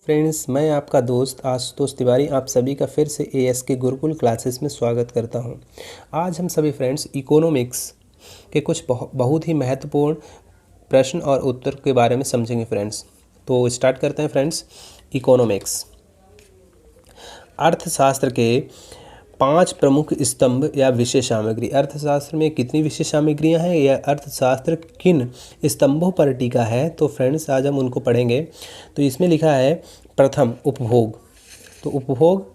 Friends, मैं आपका दोस्त आशुतोष तिवारी आप सभी का फिर से एएसके गुरुकुल क्लासेस में स्वागत करता हूं। आज हम सभी फ्रेंड्स इकोनॉमिक्स के कुछ बहुत ही महत्वपूर्ण प्रश्न और उत्तर के बारे में समझेंगे फ्रेंड्स। तो स्टार्ट करते हैं फ्रेंड्स। इकोनॉमिक्स अर्थशास्त्र के 5 प्रमुख स्तंभ या विषय सामग्री। अर्थशास्त्र में कितनी विषय सामग्रियां हैं या अर्थशास्त्र किन स्तंभों पर टिका है, तो फ्रेंड्स आज हम उनको पढ़ेंगे। तो इसमें लिखा है प्रथम उपभोग। तो उपभोग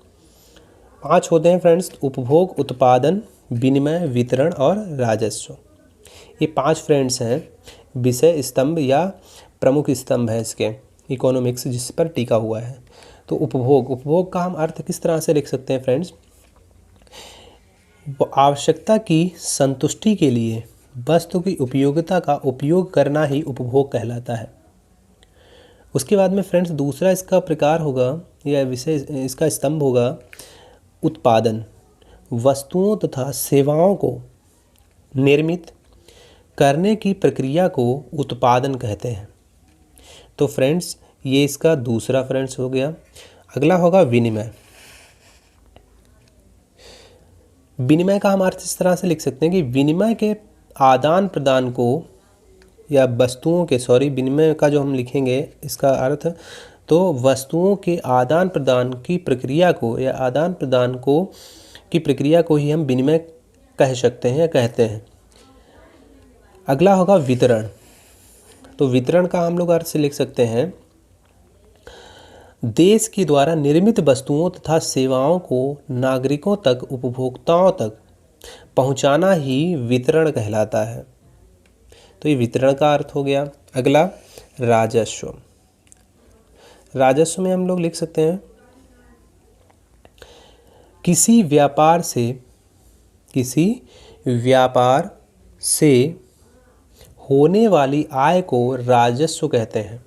5 होते हैं फ्रेंड्स। उपभोग, उत्पादन, विनिमय, वितरण और राजस्व। ये 5 फ्रेंड्स हैं विषय स्तंभ या प्रमुख स्तंभ है इसके इकोनॉमिक्स जिस पर टिका हुआ है। तो उपभोग का हम अर्थ किस तरह से लिख सकते हैं फ्रेंड्स? आवश्यकता की संतुष्टि के लिए वस्तु की उपयोगिता का उपयोग करना ही उपभोग कहलाता है। उसके बाद में फ्रेंड्स दूसरा इसका प्रकार होगा या विषय इसका स्तंभ होगा उत्पादन। वस्तुओं तथा सेवाओं को निर्मित करने की प्रक्रिया को उत्पादन कहते हैं। तो फ्रेंड्स ये इसका दूसरा फ्रेंड्स हो गया। अगला होगा विनिमय। विनिमय का हम अर्थ इस तरह से लिख सकते हैं कि विनिमय के आदान प्रदान को या वस्तुओं के विनिमय का जो हम लिखेंगे इसका अर्थ, तो वस्तुओं के आदान प्रदान की प्रक्रिया को या आदान प्रदान को की प्रक्रिया को ही हम विनिमय कह सकते हैं या कहते हैं। अगला होगा वितरण। तो वितरण का हम लोग अर्थ से लिख सकते हैं देश के द्वारा निर्मित वस्तुओं तथा सेवाओं को नागरिकों तक, उपभोक्ताओं तक पहुंचाना ही वितरण कहलाता है। तो ये वितरण का अर्थ हो गया। अगला राजस्व। राजस्व में हम लोग लिख सकते हैं किसी व्यापार से होने वाली आय को राजस्व कहते हैं।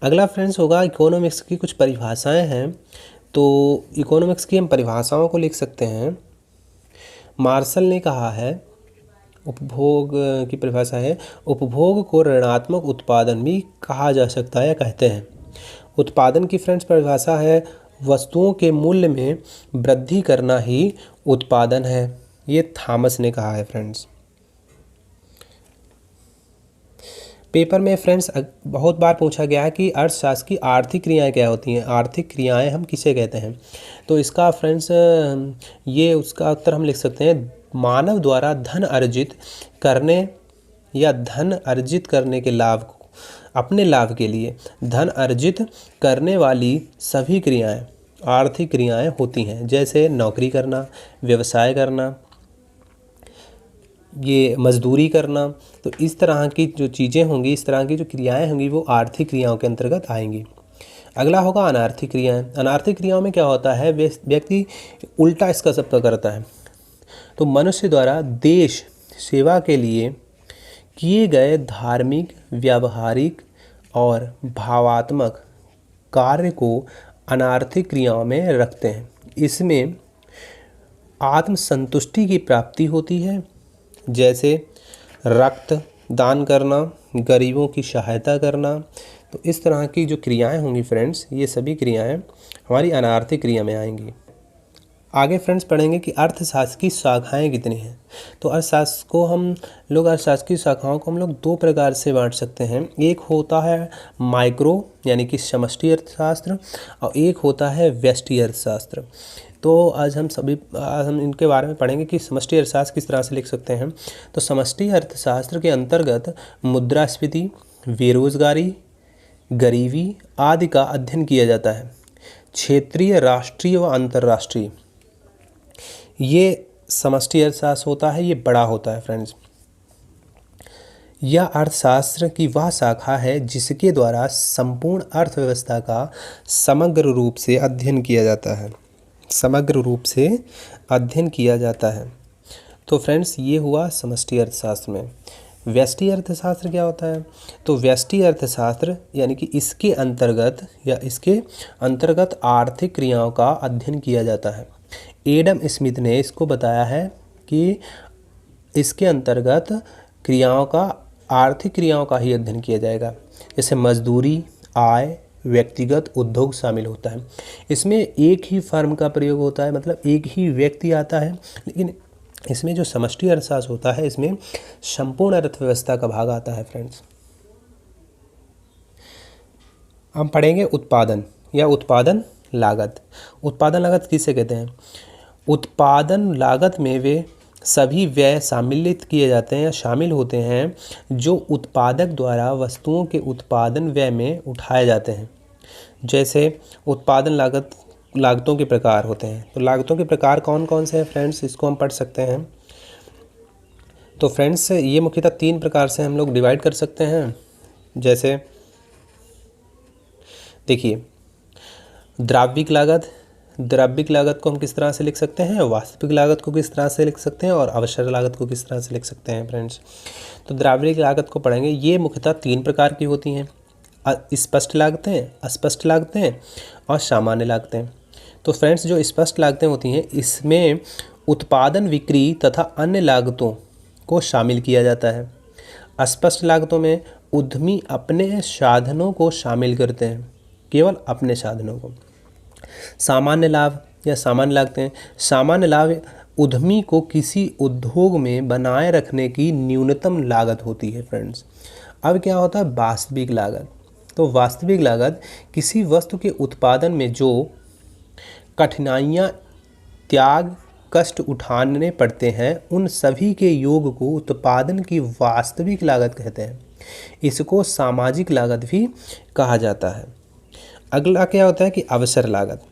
अगला फ्रेंड्स होगा इकोनॉमिक्स की कुछ परिभाषाएं हैं। तो इकोनॉमिक्स की हम परिभाषाओं को लिख सकते हैं। मार्शल ने कहा है, उपभोग की परिभाषा है, उपभोग को ऋणात्मक उत्पादन भी कहा जा सकता है या कहते हैं। उत्पादन की फ्रेंड्स परिभाषा है वस्तुओं के मूल्य में वृद्धि करना ही उत्पादन है। ये थॉमस ने कहा है फ्रेंड्स। पेपर में फ्रेंड्स बहुत बार पूछा गया है कि अर्थशास्त्र की आर्थिक क्रियाएं क्या होती हैं। आर्थिक क्रियाएं हम किसे कहते हैं? तो इसका फ्रेंड्स ये उसका उत्तर हम लिख सकते हैं मानव द्वारा धन अर्जित करने या धन अर्जित करने के लाभ को अपने लाभ के लिए धन अर्जित करने वाली सभी क्रियाएं आर्थिक क्रियाएं होती हैं। जैसे नौकरी करना, व्यवसाय करना, ये मजदूरी करना। तो इस तरह की जो चीज़ें होंगी, इस तरह की जो क्रियाएं होंगी वो आर्थिक क्रियाओं के अंतर्गत आएंगी। अगला होगा अनार्थिक क्रियाएं। अनार्थिक क्रियाओं में क्या होता है, व्यक्ति उल्टा इसका सबका करता है। तो मनुष्य द्वारा देश सेवा के लिए किए गए धार्मिक, व्यावहारिक और भावात्मक कार्य को अनार्थिक क्रियाओं में रखते हैं। इसमें आत्मसंतुष्टि की प्राप्ति होती है, जैसे रक्त दान करना, गरीबों की सहायता करना। तो इस तरह की जो क्रियाएं होंगी फ्रेंड्स, ये सभी क्रियाएं हमारी अनार्थिक क्रिया में आएंगी। आगे फ्रेंड्स पढ़ेंगे कि अर्थशास्त्र की शाखाएं कितनी हैं। तो अर्थशास्त्र की शाखाओं को हम लोग 2 प्रकार से बांट सकते हैं। एक होता है माइक्रो यानी कि समष्टि अर्थशास्त्र और एक होता है व्यष्टि अर्थशास्त्र। तो आज हम इनके बारे में पढ़ेंगे कि समष्टि अर्थशास्त्र किस तरह से लिख सकते हैं। तो समष्टि अर्थशास्त्र के अंतर्गत मुद्रास्फीति, बेरोजगारी, गरीबी आदि का अध्ययन किया जाता है। क्षेत्रीय, राष्ट्रीय व अंतर्राष्ट्रीय ये समष्टि अर्थशास्त्र होता है, ये बड़ा होता है फ्रेंड्स। यह अर्थशास्त्र की वह शाखा है जिसके द्वारा संपूर्ण अर्थव्यवस्था का समग्र रूप से अध्ययन किया जाता है। तो फ्रेंड्स ये हुआ समष्टि अर्थशास्त्र में। व्यष्टि अर्थशास्त्र क्या होता है? तो व्यष्टि अर्थशास्त्र यानी कि इसके अंतर्गत आर्थिक क्रियाओं का अध्ययन किया जाता है। एडम स्मिथ ने इसको बताया है कि इसके अंतर्गत आर्थिक क्रियाओं का ही अध्ययन किया जाएगा। जैसे मजदूरी, आय, व्यक्तिगत उद्योग शामिल होता है। इसमें एक ही फर्म का प्रयोग होता है, मतलब एक ही व्यक्ति आता है, लेकिन इसमें जो समष्टि अर्थशास्त्र होता है इसमें संपूर्ण अर्थव्यवस्था का भाग आता है फ्रेंड्स। हम पढ़ेंगे उत्पादन या उत्पादन लागत। उत्पादन लागत किसे कहते हैं? उत्पादन लागत में वे सभी व्यय सम्मिलित किए जाते हैं या शामिल होते हैं जो उत्पादक द्वारा वस्तुओं के उत्पादन व्यय में उठाए जाते हैं। जैसे उत्पादन लागतों के प्रकार होते हैं। तो लागतों के प्रकार कौन कौन से हैं फ्रेंड्स, इसको हम पढ़ सकते हैं। तो फ्रेंड्स ये मुख्यतः 3 प्रकार से हम लोग डिवाइड कर सकते हैं। जैसे देखिए, द्रव्यिक लागत को हम किस तरह से लिख सकते हैं, वास्तविक लागत को किस तरह से लिख सकते हैं और अवसर लागत को किस तरह से लिख सकते हैं फ्रेंड्स। तो द्रव्यिक लागत को पढ़ेंगे। ये मुख्यतः 3 प्रकार की होती हैं, स्पष्ट लागतें, अस्पष्ट लागतें और सामान्य लागतें। तो फ्रेंड्स जो स्पष्ट लागतें होती हैं इसमें उत्पादन, बिक्री तथा अन्य लागतों को शामिल किया जाता है। अस्पष्ट लागतों में उद्यमी अपने साधनों को शामिल करते हैं, केवल अपने साधनों को। सामान्य लाभ या सामान्य लागतें, सामान्य लाभ उद्यमी को किसी उद्योग में बनाए रखने की न्यूनतम लागत होती है फ्रेंड्स। अब क्या होता है वास्तविक लागत। तो वास्तविक लागत किसी वस्तु के उत्पादन में जो कठिनाइयाँ, त्याग, कष्ट उठाने पड़ते हैं उन सभी के योग को उत्पादन की वास्तविक लागत कहते हैं। इसको सामाजिक लागत भी कहा जाता है। अगला क्या होता है कि अवसर लागत।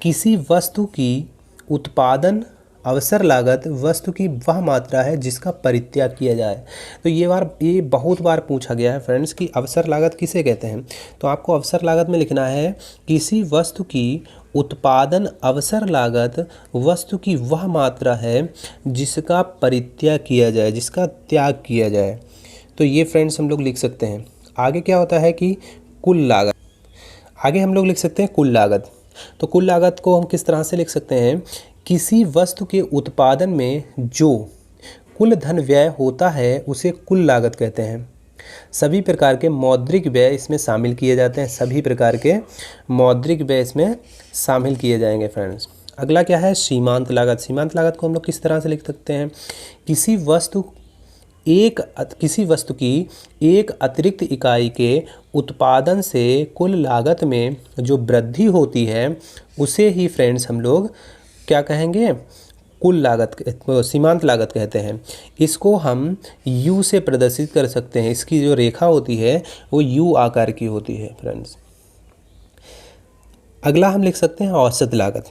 किसी वस्तु की उत्पादन अवसर लागत वस्तु की वह मात्रा है जिसका परित्याग किया जाए। तो ये बहुत बार पूछा गया है फ्रेंड्स कि अवसर लागत किसे कहते हैं। तो आपको अवसर लागत में लिखना है किसी वस्तु की उत्पादन अवसर लागत वस्तु की वह मात्रा है जिसका परित्याग किया जाए, जिसका त्याग किया जाए। तो ये फ्रेंड्स हम लोग लिख सकते हैं। आगे क्या होता है कि कुल लागत। आगे हम लोग लिख सकते हैं कुल लागत। तो कुल लागत को हम किस तरह से लिख सकते हैं, किसी वस्तु के उत्पादन में जो कुल धन व्यय होता है उसे कुल लागत कहते हैं। सभी प्रकार के मौद्रिक व्यय इसमें शामिल किए जाते हैं, सभी प्रकार के मौद्रिक व्यय इसमें शामिल किए जाएंगे फ्रेंड्स। अगला क्या है सीमांत लागत। सीमांत लागत को हम लोग किस तरह से लिख सकते हैं, किसी वस्तु की एक अतिरिक्त इकाई के उत्पादन से कुल लागत में जो वृद्धि होती है उसे ही फ्रेंड्स हम लोग क्या कहेंगे, कुल लागत, सीमांत लागत कहते हैं। इसको हम U से प्रदर्शित कर सकते हैं। इसकी जो रेखा होती है वो U आकार की होती है फ्रेंड्स। अगला हम लिख सकते हैं औसत लागत।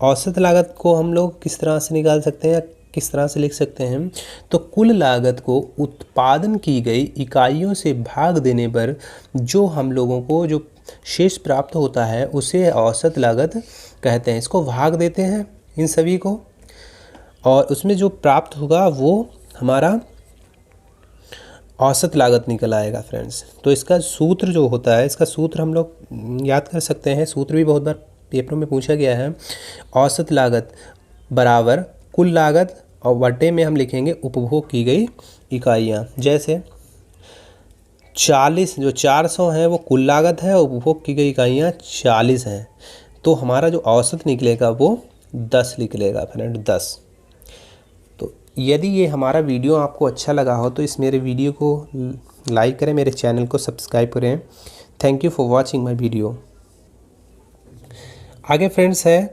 औसत लागत को हम लोग किस तरह से निकाल सकते हैं, किस तरह से लिख सकते हैं, तो कुल लागत को उत्पादन की गई इकाइयों से भाग देने पर जो हम लोगों को जो शेष प्राप्त होता है उसे औसत लागत कहते हैं। इसको भाग देते हैं इन सभी को और उसमें जो प्राप्त होगा वो हमारा औसत लागत निकल आएगा फ्रेंड्स। तो इसका सूत्र जो होता है, इसका सूत्र हम लोग याद कर सकते हैं। सूत्र भी बहुत बार पेपरों में पूछा गया है। औसत लागत बराबर कुल लागत और बटे में हम लिखेंगे उपभोग की गई इकाइयाँ। जैसे 40 जो 400 है वो कुल लागत है और उपभोग की गई इकाइयाँ 40 हैं। तो हमारा जो औसत निकलेगा वो 10 निकलेगा फ्रेंड, 10। तो यदि ये हमारा वीडियो आपको अच्छा लगा हो तो इस मेरे वीडियो को लाइक करें, मेरे चैनल को सब्सक्राइब करें। Thank you for watching my video. आगे फ्रेंड्स है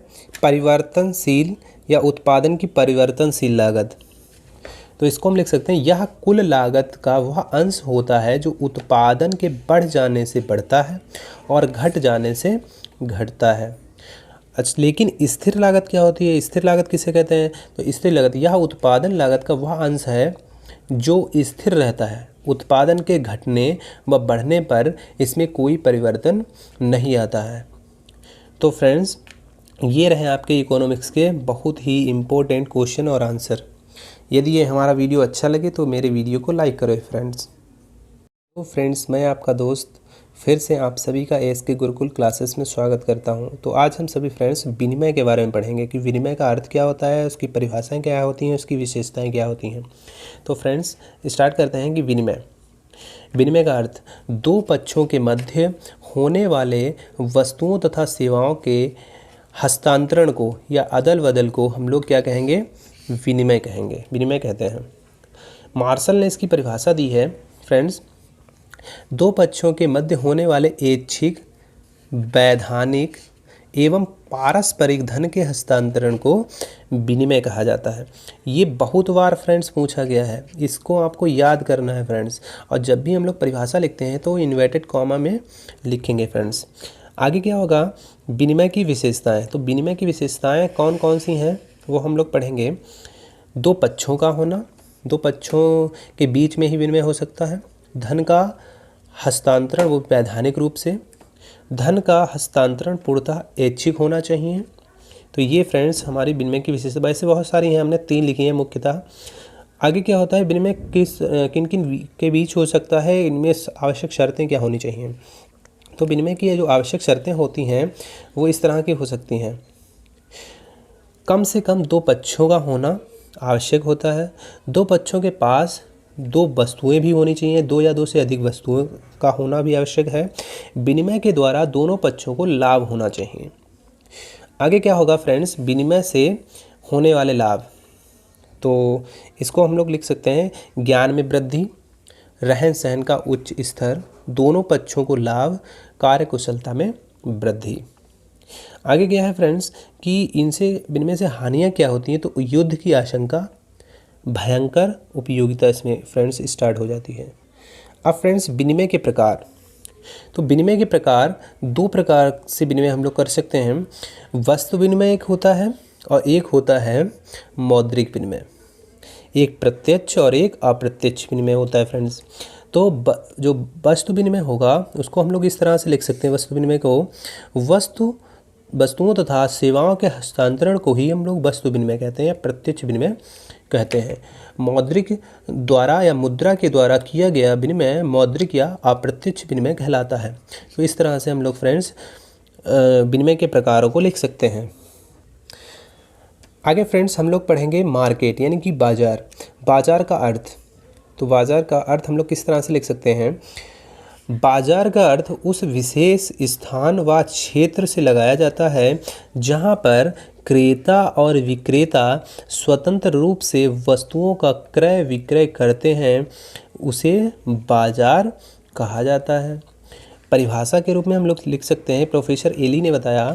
परिवर्तनशील या उत्पादन की परिवर्तनशील लागत। तो इसको हम लिख सकते हैं यह कुल लागत का वह अंश होता है जो उत्पादन के बढ़ जाने से बढ़ता है और घट जाने से घटता है। अच्छा, लेकिन स्थिर लागत क्या होती है, स्थिर लागत किसे कहते हैं, तो स्थिर लागत यह उत्पादन लागत का वह अंश है जो स्थिर रहता है। उत्पादन के घटने व बढ़ने पर इसमें कोई परिवर्तन नहीं आता है। तो फ्रेंड्स ये रहे आपके इकोनॉमिक्स के बहुत ही इम्पोर्टेंट क्वेश्चन और आंसर। यदि ये हमारा वीडियो अच्छा लगे तो मेरे वीडियो को लाइक करो फ्रेंड्स। तो फ्रेंड्स मैं आपका दोस्त फिर से आप सभी का ASK गुरुकुल क्लासेस में स्वागत करता हूं। तो आज हम सभी फ्रेंड्स विनिमय के बारे में पढ़ेंगे कि विनिमय का अर्थ क्या होता है, उसकी परिभाषाएं क्या होती हैं, उसकी विशेषताएं क्या होती हैं। तो फ्रेंड्स स्टार्ट करते हैं कि विनिमय का अर्थ दो पक्षों के मध्य होने वाले वस्तुओं तथा सेवाओं के हस्तांतरण को या अदल बदल को हम लोग क्या कहेंगे? विनिमय कहेंगे, विनिमय कहते हैं। मार्शल ने इसकी परिभाषा दी है फ्रेंड्स, दो पक्षों के मध्य होने वाले ऐच्छिक, वैधानिक एवं पारस्परिक धन के हस्तांतरण को विनिमय कहा जाता है। ये बहुत बार फ्रेंड्स पूछा गया है, इसको आपको याद करना है फ्रेंड्स। और जब भी हम लोग परिभाषा लिखते हैं तो इन्वर्टेड कॉमा में लिखेंगे फ्रेंड्स। आगे क्या होगा? विनिमय की विशेषताएं। तो विनिमय की विशेषताएं कौन कौन सी हैं वो हम लोग पढ़ेंगे। दो पक्षों का होना, दो पक्षों के बीच में ही विनिमय हो सकता है। धन का हस्तांतरण वो वैधानिक रूप से, धन का हस्तांतरण पूर्णतः ऐच्छिक होना चाहिए। तो ये फ्रेंड्स हमारी विनिमय की विशेषता। ऐसे बहुत सारी हैं, हमने 3 लिखी हैं मुख्यतः। आगे क्या होता है? विनिमय किन किन के बीच हो सकता है, इनमें आवश्यक शर्तें क्या होनी चाहिए? तो विनिमय की जो आवश्यक शर्तें होती हैं वो इस तरह की हो सकती हैं। कम से कम दो पक्षों का होना आवश्यक होता है। दो पक्षों के पास दो वस्तुएं भी होनी चाहिए, दो या दो से अधिक वस्तुओं का होना भी आवश्यक है। विनिमय के द्वारा दोनों पक्षों को लाभ होना चाहिए। आगे क्या होगा फ्रेंड्स? विनिमय से होने वाले लाभ, तो इसको हम लोग लिख सकते हैं ज्ञान में वृद्धि, रहन सहन का उच्च स्तर, दोनों पक्षों को लाभ, कार्यकुशलता में वृद्धि। आगे क्या है फ्रेंड्स कि इनसे विनिमय से हानियाँ क्या होती हैं? तो युद्ध की आशंका, भयंकर उपयोगिता इसमें फ्रेंड्स स्टार्ट हो जाती है। अब फ्रेंड्स विनिमय के प्रकार, तो विनिमय के प्रकार 2 प्रकार से विनिमय हम लोग कर सकते हैं। वस्तु विनिमय एक होता है और एक होता है मौद्रिक विनिमय। एक प्रत्यक्ष और एक अप्रत्यक्ष विनिमय होता है फ्रेंड्स। तो जो वस्तु विनिमय होगा उसको हम लोग इस तरह से लिख सकते हैं। वस्तु विनिमय को वस्तुओं तथा सेवाओं के हस्तांतरण को ही हम लोग वस्तु विनिमय कहते हैं या प्रत्यक्ष विनिमय कहते हैं। मौद्रिक द्वारा या मुद्रा के द्वारा किया गया विनिमय मौद्रिक या अप्रत्यक्ष विनिमय कहलाता है। तो इस तरह से हम लोग फ्रेंड्स विनिमय के प्रकारों को लिख सकते हैं। आगे फ्रेंड्स हम लोग पढ़ेंगे मार्केट यानी कि बाजार। बाजार का अर्थ, तो बाजार का अर्थ हम लोग किस तरह से लिख सकते हैं? बाजार का अर्थ उस विशेष स्थान व क्षेत्र से लगाया जाता है जहां पर क्रेता और विक्रेता स्वतंत्र रूप से वस्तुओं का क्रय विक्रय करते हैं, उसे बाजार कहा जाता है। परिभाषा के रूप में हम लोग लिख सकते हैं, प्रोफेसर एली ने बताया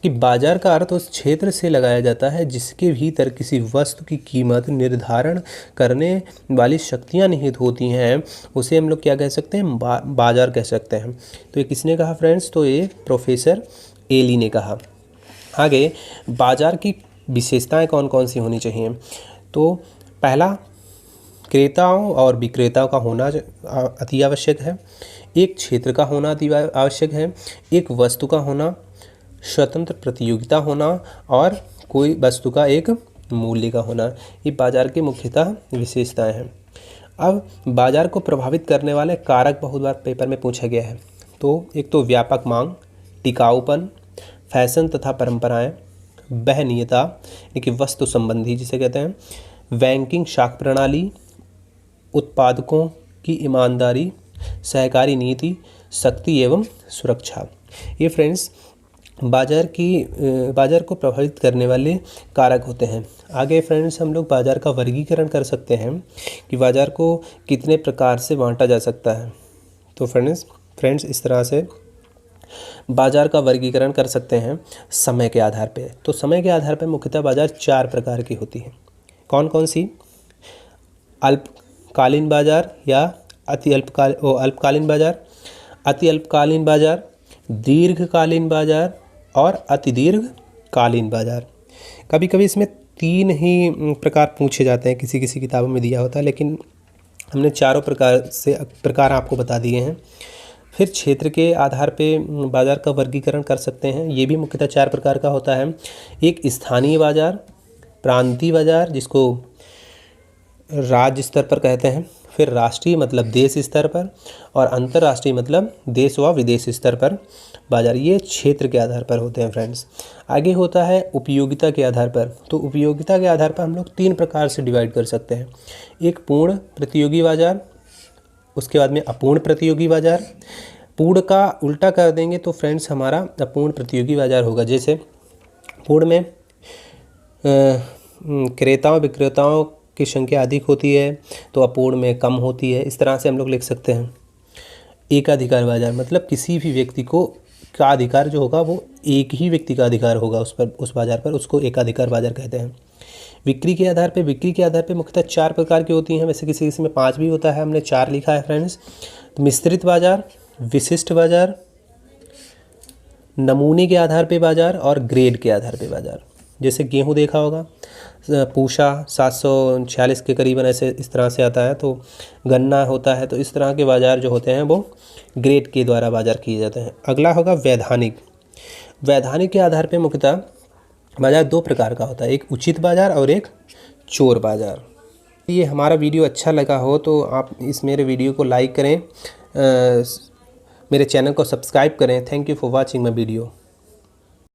कि बाजार का अर्थ उस क्षेत्र से लगाया जाता है जिसके भीतर किसी वस्तु की कीमत निर्धारण करने वाली शक्तियां निहित होती हैं, उसे हम लोग क्या कह सकते हैं? बाजार कह सकते हैं। तो ये किसने कहा फ्रेंड्स? तो ये प्रोफेसर एली ने कहा। आगे बाजार की विशेषताएं कौन कौन सी होनी चाहिए? तो पहला, क्रेताओं और विक्रेताओं का होना अति आवश्यक है। एक क्षेत्र का होना अति आवश्यक है। एक वस्तु का होना, स्वतंत्र प्रतियोगिता होना और कोई वस्तु का एक मूल्य का होना, ये बाजार की मुख्यतः विशेषताएं हैं। अब बाजार को प्रभावित करने वाले कारक बहुत बार पेपर में पूछा गया है। तो एक तो व्यापक मांग, टिकाऊपन, फैशन तथा परंपराएं, वहनीयता यानी कि वस्तु संबंधी जिसे कहते हैं, बैंकिंग शाख प्रणाली, उत्पादकों की ईमानदारी, सहकारी नीति, शक्ति एवं सुरक्षा। ये फ्रेंड्स बाजार को प्रभावित करने वाले कारक होते हैं। आगे फ्रेंड्स हम लोग बाजार का वर्गीकरण कर सकते हैं कि बाजार को कितने प्रकार से बांटा जा सकता है। तो फ्रेंड्स इस तरह से बाजार का वर्गीकरण कर सकते हैं समय के आधार पे। तो समय के आधार पे मुख्यतः बाजार 4 प्रकार की होती है। कौन कौन सी? अल्पकालीन बाजार या अल्पकालीन बाजार, अति अल्पकालीन बाजार, दीर्घकालीन बाजार और अति दीर्घकालीन बाजार। कभी कभी इसमें 3 ही प्रकार पूछे जाते हैं, किसी किसी किताबों में दिया होता है, लेकिन हमने 4 प्रकार आपको बता दिए हैं। फिर क्षेत्र के आधार पे बाजार का वर्गीकरण कर सकते हैं, ये भी मुख्यतः 4 प्रकार का होता है। एक स्थानीय बाजार, प्रांतीय बाजार जिसको राज्य स्तर पर कहते हैं, फिर राष्ट्रीय मतलब देश स्तर पर, और अंतर्राष्ट्रीय मतलब देश व विदेश स्तर पर बाजार। ये क्षेत्र के आधार पर होते हैं फ्रेंड्स। आगे होता है उपयोगिता के आधार पर। तो उपयोगिता के आधार पर हम लोग 3 प्रकार से डिवाइड कर सकते हैं। एक पूर्ण प्रतियोगी बाजार, उसके बाद में अपूर्ण प्रतियोगी बाजार। पूर्ण का उल्टा कर देंगे तो फ्रेंड्स हमारा अपूर्ण प्रतियोगी बाजार होगा। जैसे पूर्ण में क्रेताओं विक्रेताओं की संख्या अधिक होती है तो अपूर्ण में कम होती है। इस तरह से हम लोग लिख सकते हैं। एकाधिकार बाजार मतलब किसी भी व्यक्ति को का अधिकार जो होगा वो एक ही व्यक्ति का अधिकार होगा उस पर, उस बाजार पर, उसको एकाधिकार बाजार कहते हैं। बिक्री के आधार पे मुख्यतः 4 प्रकार की होती हैं, वैसे किसी किसी में 5 भी होता है, हमने 4 लिखा है फ्रेंड्स। तो मिश्रित बाजार, विशिष्ट बाजार, नमूने के आधार पे बाजार और ग्रेड के आधार पे बाजार। जैसे गेहूं देखा होगा, पूषा 746 के करीबन ऐसे इस तरह से आता है। तो गन्ना होता है। तो इस तरह के बाज़ार जो होते हैं वो ग्रेड के द्वारा बाज़ार किए जाते हैं। अगला होगा वैधानिक। वैधानिक के आधार पे मुख्यतः बाज़ार 2 प्रकार का होता है, एक उचित बाज़ार और एक चोर बाज़ार। ये हमारा वीडियो अच्छा लगा हो तो आप इस मेरे वीडियो को लाइक करें, मेरे चैनल को सब्सक्राइब करें। Thank you for watching my video.